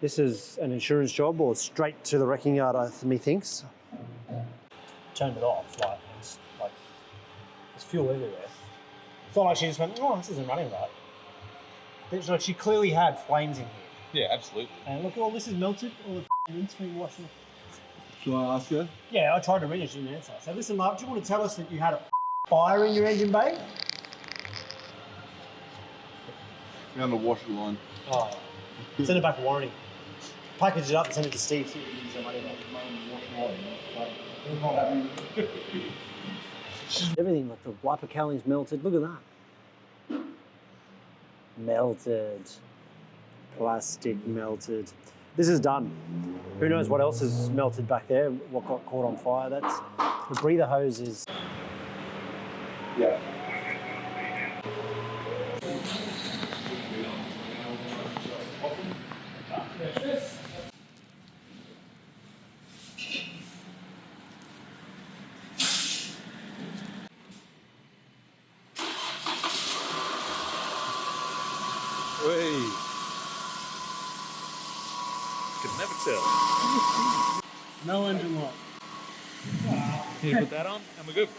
This is an insurance job or straight to the wrecking yard, methinks. Turned it off, like there's fuel everywhere. It's not like she just went, oh, this isn't running right. It's like she clearly had flames in here. Yeah, absolutely. And look, all this is melted, all the mince being washed off. Should I ask her? Yeah, I tried to ring her, she didn't answer. So listen, Mark, do you want to tell us that you had a fire in your engine bay? Found the washer line. Oh, send it back for warranty. Package it up and send it to Steve. Everything, like the wiper cowling's melted. Look at that. Melted. Plastic melted. This is done. Who knows what else is melted back there, what got caught on fire. That's the breather hose is. Yeah. Hey. Could never tell. No engine light. Can you put that on? And we're good.